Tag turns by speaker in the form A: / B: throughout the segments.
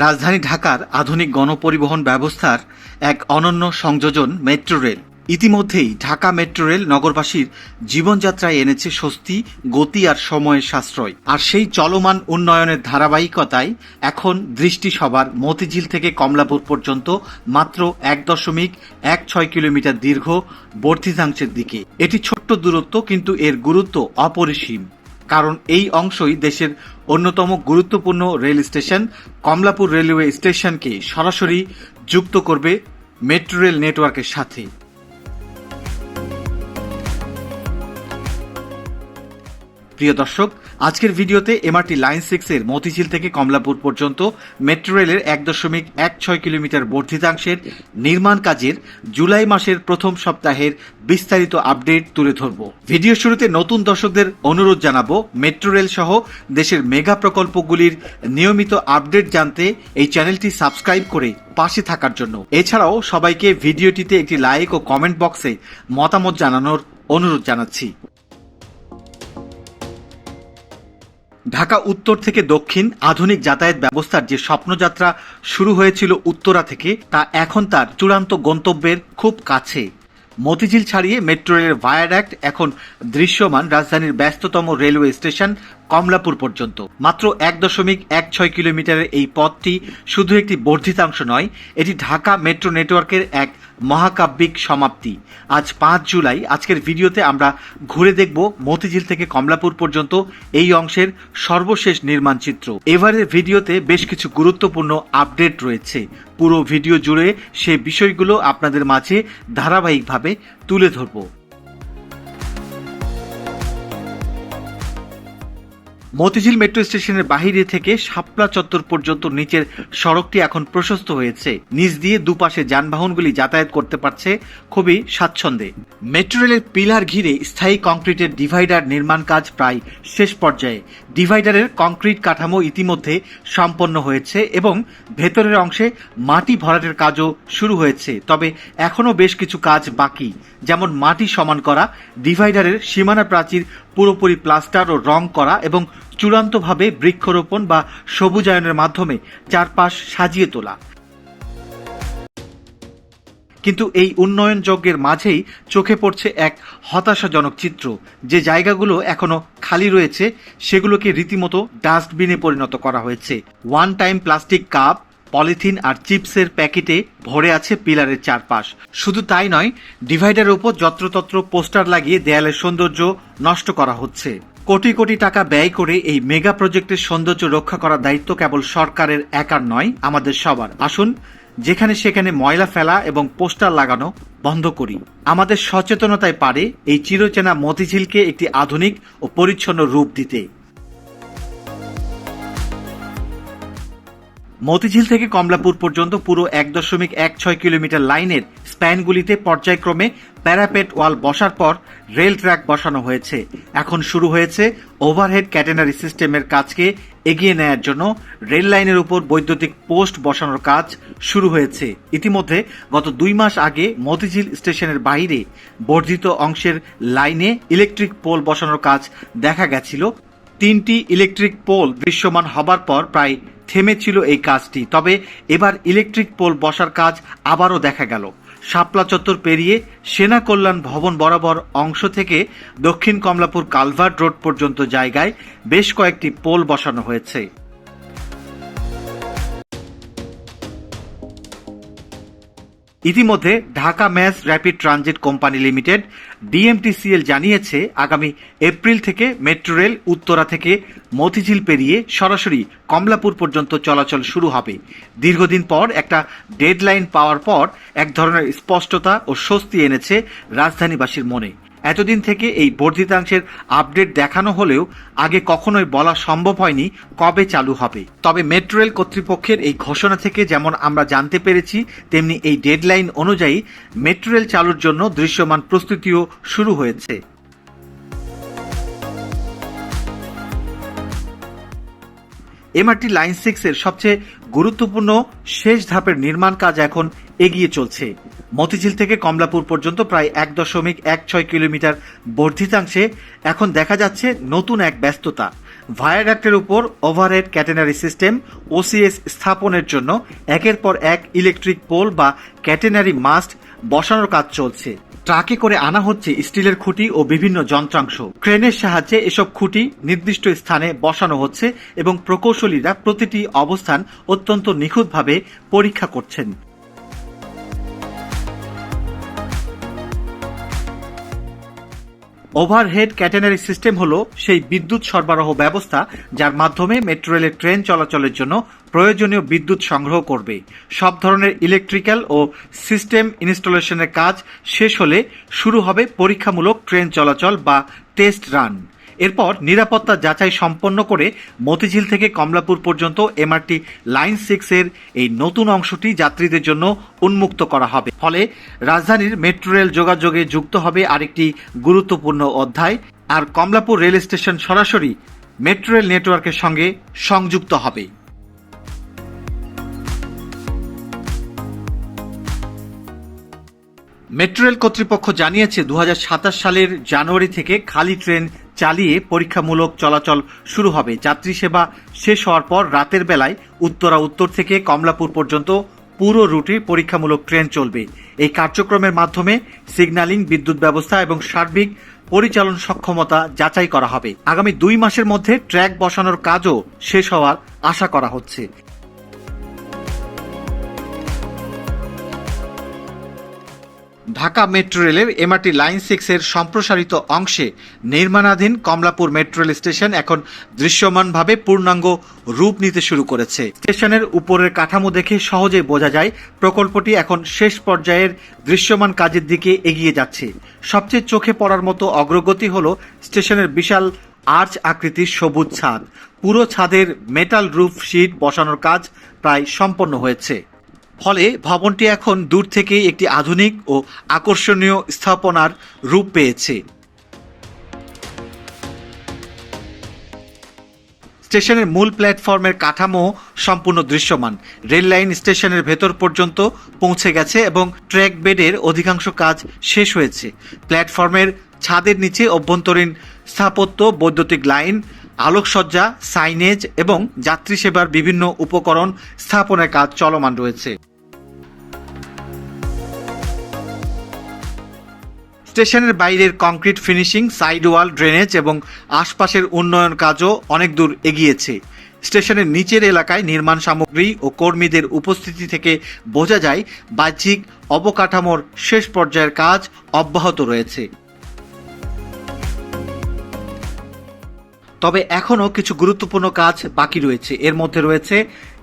A: রাজধানী ঢাকার আধুনিক গণপরিবহন ব্যবস্থার এক অনন্য সংযোজন মেট্রো রেল। ইতিমধ্যেই ঢাকা মেট্রো রেল নগরবাসীর জীবনযাত্রায় এনেছে স্বস্তি, গতি আর সময়ের সাশ্রয়। আর সেই চলমান উন্নয়নের ধারাবাহিকতায় এখন দৃষ্টি সবার মতিঝিল থেকে কমলাপুর পর্যন্ত মাত্র 1.16 কিলোমিটার দীর্ঘ বর্ধিতাংশের দিকে। এটি ছোট্ট দূরত্ব, কিন্তু এর গুরুত্ব অপরিসীম। কারণ এই অংশই দেশের অন্যতম গুরুত্বপূর্ণ রেল স্টেশন কমলাপুর রেলওয়ে স্টেশনকে সরাসরি যুক্ত করবে মেট্রো রেল নেটওয়ার্কের সাথে। প্রিয় দর্শক, আজকের ভিডিওতে এমআরটি লাইন 6 এর মতিঝিল থেকে কমলাপুর পর্যন্ত মেট্রো রেলের 1.16 কিলোমিটার বর্ধিতাংশের নির্মাণ কাজের জুলাই মাসের প্রথম সপ্তাহের বিস্তারিত আপডেট তুলে ধরব। ভিডিও শুরুতে নতুন দর্শকদের অনুরোধ জানাবো, মেট্রো রেল সহ দেশের মেগা প্রকল্পগুলির নিয়মিত আপডেট জানতে এই চ্যানেলটি সাবস্ক্রাইব করে পাশে থাকার জন্য। এছাড়াও সবাইকে ভিডিওটিতে একটি লাইক ও কমেন্ট বক্সে মতামত জানানোর অনুরোধ জানাচ্ছি। ঢাকা উত্তর থেকে দক্ষিণ আধুনিক যাতায়াত ব্যবস্থার যে স্বপ্নযাত্রা শুরু হয়েছিল উত্তরা থেকে, তা এখন তার চূড়ান্ত গন্তব্যের খুব কাছে। মতিঝিল ছাড়িয়ে মেট্রো রেলের ভায়াডাক্ট এখন দৃশ্যমান রাজধানীর ব্যস্ততম রেলওয়ে স্টেশন কমলাপুর পর্যন্ত। মাত্র 1.16 কিলোমিটারের এই পথটি শুধু একটি বর্ধিতাংশ নয়, এটি ঢাকা মেট্রো নেটওয়ার্কের এক মহাকাব্যিক সমাপ্তি। আজ 5 জুলাই আজকের ভিডিওতে আমরা ঘুরে দেখব মতিঝিল থেকে কমলাপুর পর্যন্ত এই অংশের সর্বশেষ নির্মাণ চিত্র। এবারের ভিডিওতে বেশ কিছু গুরুত্বপূর্ণ আপডেট রয়েছে। পুরো ভিডিও জুড়ে সে বিষয়গুলো আপনাদের মাঝে ধারাবাহিকভাবে তুলে ধরব। মতিঝিল মেট্রো স্টেশনের বাহিরে থেকে শাপলা চত্বর পর্যন্ত নিচের সড়কটি এখন প্রশস্ত হয়েছে। নিচ দিয়ে দুপাশে যানবাহনগুলি যাতায়াত করতে পারছে খুবই স্বাচ্ছন্দ্যে। মেট্রো রেলের পিলার ঘিরে স্থায়ী কংক্রিটের ডিভাইডার নির্মাণ কাজ প্রায় শেষ পর্যায়ে। ডিভাইডারের কংক্রিট কাঠামো ইতিমধ্যে সম্পন্ন হয়েছে এবং ভেতরের অংশে মাটি ভরাটের কাজও শুরু হয়েছে। তবে এখনও বেশ কিছু কাজ বাকি, যেমন মাটি সমান করা, ডিভাইডারের সীমানা প্রাচীর পুরোপুরি প্লাস্টার ও রং করা এবং চূড়ান্তভাবে বৃক্ষরোপণ বা সবুজায়নের মাধ্যমে চারপাশ সাজিয়ে তোলা। কিন্তু এই উন্নয়ন যজ্ঞের মাঝেই চোখে পড়ছে এক হতাশাজনক চিত্র। যে জায়গাগুলো এখনো খালি রয়েছে সেগুলোকে রীতিমতো ডাস্টবিনে পরিণত করা হয়েছে। One time plastic cup, polythene আর চিপসের প্যাকেটে ভরে আছে পিলারের চারপাশ। শুধু তাই নয়, ডিভাইডারের উপর যত্রতত্র পোস্টার লাগিয়ে দেয়ালের সৌন্দর্য নষ্ট করা হচ্ছে। কোটি কোটি টাকা ব্যয় করে এই মেগা প্রজেক্টের সৌন্দর্য রক্ষা করার দায়িত্ব কেবল সরকারের একার নয়, আমাদের সবার। আসুন যেখানে সেখানে ময়লা ফেলা এবং পোস্টার লাগানো বন্ধ করি। আমাদের সচেতনতায় পারে এই চিরচেনা মতিঝিলকে একটি আধুনিক ও পরিচ্ছন্ন রূপ দিতে। মতিঝিল থেকে কমলাপুর পর্যন্ত পুরো 1.16 কিলোমিটার লাইনের স্প্যানগুলিতে পর্যায়ক্রমে প্যারাপেট ওয়াল বসার পর রেল ট্র্যাক বসানো হয়েছে। এখন শুরু হয়েছে ওভারহেড ক্যাটেনারি সিস্টেমের কাজকে এগিয়ে নেয়ার জন্য রেল লাইনের উপর বৈদ্যুতিক পোস্ট বসানোর কাজ শুরু হয়েছে। ইতিমধ্যে গত 2 মাস আগে মতিঝিল স্টেশনের বাইরে বর্ধিত অংশের লাইনে ইলেকট্রিক পোল বসানোর কাজ দেখা গেছিল। 3টি ইলেকট্রিক পোল দৃশ্যমান হবার পর প্রায় থেমেছিল এই কাজটি। তবে এবার ইলেকট্রিক পোল বসার কাজ আবারও দেখা গেল। শাপলা চত্বর পেরিয়ে সেনা কল্যাণ ভবন বরাবর অংশ থেকে দক্ষিণ কমলাপুর কালভার্ট রোড পর্যন্ত জায়গায় বেশ কয়েকটি পোল বসানো হয়েছে। ইতিমধ্যে Dhaka mass rapid transit company limited DMTCL জানিয়েছে, আগামী এপ্রিল থেকে মেট্রো রেল উত্তরা থেকে মতিঝিল পেরিয়ে সরাসরি কমলাপুর পর্যন্ত চলাচল শুরু হবে। দীর্ঘদিন পর একটা ডেডলাইন পাওয়ার পর এক ধরনের স্পষ্টতা ও স্বস্তি এনেছে রাজধানীবাসীর মনে। এতদিন থেকে এই বর্ধিতাংশের আপডেট দেখানো হলেও আগে কখনোই বলা সম্ভব হয়নি কবে চালু হবে। তবে মেট্রো রেল কর্তৃপক্ষের এই ঘোষণা থেকে যেমন আমরা জানতে পেরেছি, তেমনি এই ডেডলাইন অনুযায়ী মেট্রো রেল চালুর জন্য দৃশ্যমান প্রস্তুতিও শুরু হয়েছে। এমআরটি লাইন 6 এর সবচেয়ে গুরুত্বপূর্ণ শেষ ধাপের নির্মাণ কাজ এখন এগিয়ে চলছে। মতিঝিল থেকে কমলাপুর পর্যন্ত প্রায় 1.16 কিলোমিটার বর্ধিতাংশে এখন দেখা যাচ্ছে নতুন এক ব্যস্ততা। ভায়াডাক্টের উপর ওভারহেড ক্যাটেনারি সিস্টেম ওসিএস স্থাপনের জন্য একের পর এক ইলেকট্রিক পোল বা ক্যাটেনারি মাস্ট বসানোর কাজ চলছে। ট্রাকে করে আনা হচ্ছে স্টিলের খুঁটি ও বিভিন্ন যন্ত্রাংশ। ক্রেনের সাহায্যে এসব খুঁটি নির্দিষ্ট স্থানে বসানো হচ্ছে এবং প্রকৌশলীরা প্রতিটি অবস্থান অত্যন্ত নিখুঁতভাবে পরীক্ষা করছেন। ওভারহেড ক্যাটেনারি সিস্টেম হলো সেই বিদ্যুৎ সরবরাহ ব্যবস্থা যার মাধ্যমে মেট্রো রেলের ট্রেন চলাচলের জন্য প্রয়োজনীয় বিদ্যুৎ সংগ্রহ করবে। সব ধরনের ইলেকট্রিক্যাল ও সিস্টেম ইনস্টলেশনের কাজ শেষ হলে শুরু হবে পরীক্ষামূলক ট্রেন চলাচল বা টেস্ট রান। এরপর নিরাপত্তা যাচাই সম্পন্ন করে মতিঝিল থেকে কমলাপুর পর্যন্ত এমআরটি লাইন 6 এর এই নতুন অংশটি যাত্রীদের জন্য উন্মুক্ত করা হবে। ফলে রাজধানীর মেট্রো রেল যোগাযোগে যুক্ত হবে আরেকটি গুরুত্বপূর্ণ অধ্যায়, আর কমলাপুর রেল স্টেশন সরাসরি মেট্রো রেল নেটওয়ার্কের সঙ্গে সংযুক্ত হবে। মেট্রো রেল কর্তৃপক্ষ জানিয়েছে 2027 সালের জানুয়ারি থেকে খালি ট্রেন চালিয়ে পরীক্ষামূলক চলাচল শুরু হবে। যাত্রী সেবা শেষ হওয়ার পর রাতের বেলায় উত্তরা উত্তর থেকে কমলাপুর পর্যন্ত পুরো রুটে পরীক্ষামূলক ট্রেন চলবে। এই কার্যক্রমের মাধ্যমে সিগন্যালিং, বিদ্যুৎ ব্যবস্থা এবং সার্বিক পরিচালন সক্ষমতা যাচাই করা হবে। আগামী 2 মাসের মধ্যে ট্র্যাক বসানোর কাজও শেষ হওয়ার আশা করা হচ্ছে। ঢাকা মেট্রো রেলের এমআরটি লাইন 6 এর সম্প্রসারিত অংশে নির্মাণাধীন কমলাপুর মেট্রো রেল স্টেশন এখন দৃশ্যমানভাবে পূর্ণাঙ্গ রূপ নিতে শুরু করেছে। স্টেশনের উপরের কাঠামো দেখে সহজেই বোঝা যায় প্রকল্পটি এখন শেষ পর্যায়ের দৃশ্যমান কাজের দিকে এগিয়ে যাচ্ছে। সবচেয়ে চোখে পড়ার মতো অগ্রগতি হল স্টেশনের বিশাল আর্চ আকৃতির সবুজ ছাদ। পুরো ছাদের মেটাল রুফ শিট বসানোর কাজ প্রায় সম্পন্ন হয়েছে। ফলে ভবনটি এখন দূর থেকেই একটি আধুনিক ও আকর্ষণীয় স্থাপনার রূপ পেয়েছে। স্টেশনের মূল প্ল্যাটফর্মের কাঠামো সম্পূর্ণ দৃশ্যমান। রেল লাইন স্টেশনের ভেতর পর্যন্ত পৌঁছে গেছে এবং ট্র্যাক বেডের অধিকাংশ কাজ শেষ হয়েছে। প্ল্যাটফর্মের ছাদের নিচে অভ্যন্তরীণ স্থাপত্য, বৈদ্যুতিক লাইন, আলোকসজ্জা, সাইনেজ এবং যাত্রী সেবার বিভিন্ন উপকরণ স্থাপনের কাজ চলমান রয়েছে। স্টেশনের বাইরের কংক্রিট ফিনিশিং, সাইড ওয়াল, ড্রেনেজ এবং আশপাশের উন্নয়ন কাজও অনেক দূর এগিয়েছে। স্টেশনের নিচের এলাকায় নির্মাণ সামগ্রী ও কর্মীদের উপস্থিতি থেকে বোঝা যায় বাহ্যিক অবকাঠামোর শেষ পর্যায়ের কাজ অব্যাহত রয়েছে। তবে এখনও কিছু গুরুত্বপূর্ণ কাজ বাকি রয়েছে। এর মধ্যে রয়েছে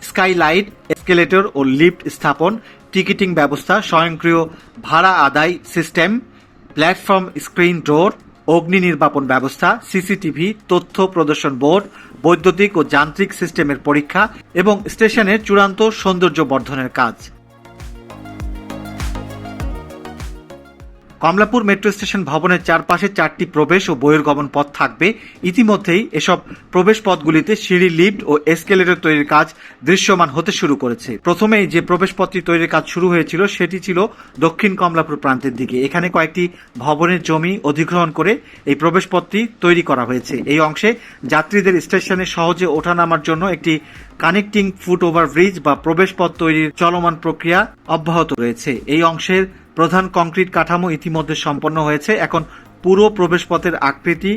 A: স্কাইলাইট, এসকেলেটর ও লিফট স্থাপন, টিকিটিং ব্যবস্থা, স্বয়ংক্রিয় ভাড়া আদায় সিস্টেম, প্ল্যাটফর্ম স্ক্রিন ডোর, অগ্নি নির্বাপন ব্যবস্থা, সিসিটিভি, তথ্য প্রদর্শন বোর্ড, বৈদ্যুতিক ও যান্ত্রিক সিস্টেমের পরীক্ষা এবং স্টেশনের চূড়ান্ত সৌন্দর্য বর্ধনের কাজ। কমলাপুর মেট্রো স্টেশন ভবনের চারপাশে 4টি প্রবেশ ও বহির্গমন পথ থাকবে। ইতিমধ্যেই এসব প্রবেশ পথগুলিতে সিঁড়ি, লিফট ও এসকেলেটর তৈরির কাজ দৃশ্যমান হতে শুরু করেছে। প্রথমেই যে প্রবেশ পথটি তৈরির কাজ শুরু হয়েছিল সেটি ছিল দক্ষিণ কমলাপুর প্রান্তের দিকে। এখানে কয়েকটি ভবনের জমি অধিগ্রহণ করে এই প্রবেশ পথটি তৈরি করা হয়েছে। এই অংশে যাত্রীদের স্টেশনে সহজে ওঠানামার জন্য একটি কানেক্টিং ফুট ওভার ব্রিজ বা প্রবেশ পথ তৈরির চলমান প্রক্রিয়া অব্যাহত রয়েছে। এই অংশের প্রধান কংক্রিট কাঠামো ইতিমধ্যে সম্পন্ন হয়েছে। এখন পুরো প্রবেশপথের আকৃতি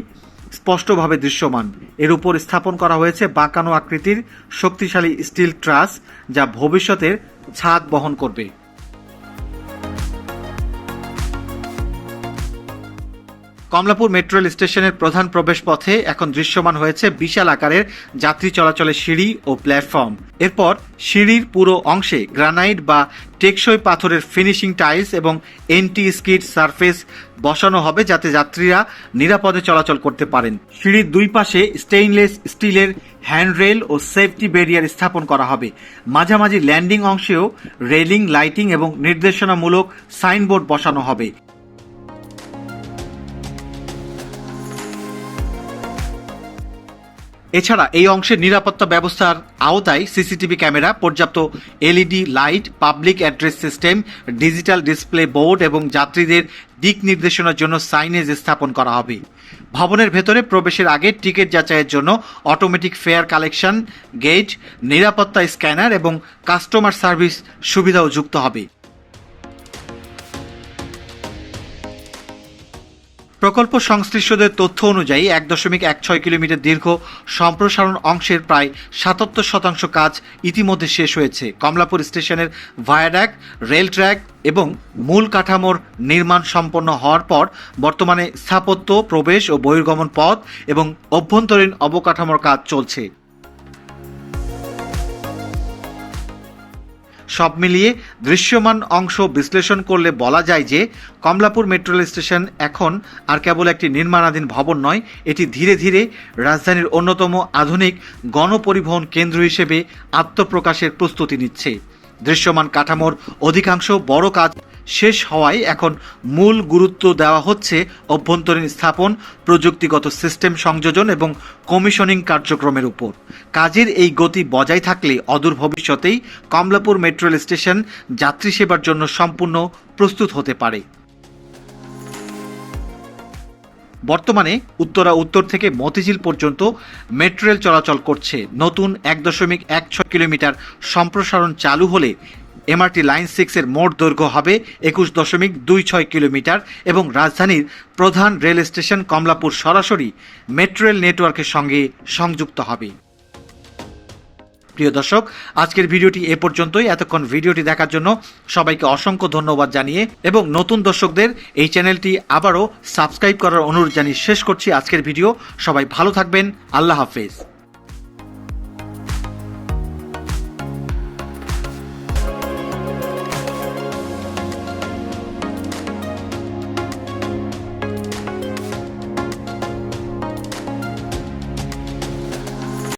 A: স্পষ্টভাবে দৃশ্যমান। এর উপর স্থাপন করা হয়েছে বাঁকানো আকৃতির শক্তিশালী স্টিল ট্রাস, যা ভবিষ্যতের ছাদ বহন করবে। কমলাপুর মেট্রো রেল স্টেশনের প্রধান প্রবেশ পথে এখন দৃশ্যমান হয়েছে বিশাল আকারের যাত্রী চলাচলের সিঁড়ি ও প্ল্যাটফর্ম। এরপর সিঁড়ির পুরো অংশে গ্রানাইট বা টেকসই পাথরের ফিনিশিং টাইলস এবং এন্টি স্কিড সারফেস বসানো হবে যাতে যাত্রীরা নিরাপদে চলাচল করতে পারেন। সিঁড়ির দুই পাশে স্টেইনলেস স্টিলের হ্যান্ডরেল ও সেফটি ব্যারিয়ার স্থাপন করা হবে। মাঝামাঝি ল্যান্ডিং অংশেও রেলিং, লাইটিং এবং নির্দেশনামূলক সাইনবোর্ড বসানো হবে। এছাড়া এই অংশের নিরাপত্তা ব্যবস্থার আওতায় সিসিটিভি ক্যামেরা, পর্যাপ্ত LED light, public address system, digital display board এবং যাত্রীদের দিক নির্দেশনার জন্য সাইনেজ স্থাপন করা হবে। ভবনের ভেতরে প্রবেশের আগে টিকিট যাচাইয়ের জন্য অটোমেটিক ফেয়ার কালেকশন গেট, নিরাপত্তা স্ক্যানার এবং কাস্টমার সার্ভিস সুবিধাও যুক্ত হবে। প্রকল্প সংশ্লিষ্টদের তথ্য অনুযায়ী 1.16 কিলোমিটার দীর্ঘ সম্প্রসারণ অংশের প্রায় 77% কাজ ইতিমধ্যে শেষ হয়েছে। কমলাপুর স্টেশনের ভায়াডাক্ট, রেল ট্র্যাক এবং মূল কাঠামোর নির্মাণ সম্পন্ন হওয়ার পর বর্তমানে স্থাপত্য, প্রবেশ ও বহির্গমন পথ এবং অভ্যন্তরীণ অবকাঠামোর কাজ চলছে। সব মিলিয়ে দৃশ্যমান অংশ বিশ্লেষণ করলে বলা যায় যে কমলাপুর মেট্রো রেল স্টেশন এখন আর কেবল একটি নির্মাণাধীন ভবন নয়, এটি ধীরে ধীরে রাজধানীর অন্যতম আধুনিক গণপরিবহন কেন্দ্র হিসেবে আত্মপ্রকাশের প্রস্তুতি নিচ্ছে। দৃশ্যমান কাঠামোর অধিকাংশ বড় কাজ শেষ হওয়ায় এখন মূল গুরুত্ব দেওয়া হচ্ছে অভ্যন্তরীণ স্থাপন, প্রযুক্তিগত সিস্টেম সংযোজন এবং কমিশনিং কার্যক্রমের উপর। কাজের এই গতি বজায় থাকলে অদূর ভবিষ্যতেই কমলাপুর মেট্রো রেল স্টেশন যাত্রী সেবার জন্য সম্পূর্ণ প্রস্তুত হতে পারে। বর্তমানে উত্তরা উত্তর থেকে মতিঝিল পর্যন্ত মেট্রো রেল চলাচল করছে। নতুন 1.16 কিলোমিটার সম্প্রসারণ চালু হলে এমআরটি লাইন 6 এর মোট দৈর্ঘ্য হবে 21.26 কিলোমিটার এবং রাজধানীর প্রধান রেল স্টেশন কমলাপুর সরাসরি মেট্রো রেল নেটওয়ার্কের সঙ্গে সংযুক্ত হবে। প্রিয় দর্শক, আজকের ভিডিওটি এ পর্যন্তই। এতক্ষণ ভিডিওটি দেখার জন্য সবাইকে অসংখ্য ধন্যবাদ জানিয়ে এবং নতুন দর্শকদের এই চ্যানেলটি আবারও সাবস্ক্রাইব করার অনুরোধ জানিয়ে শেষ করছি আজকের ভিডিও। সবাই ভালো থাকবেন। আল্লাহ হাফেজ।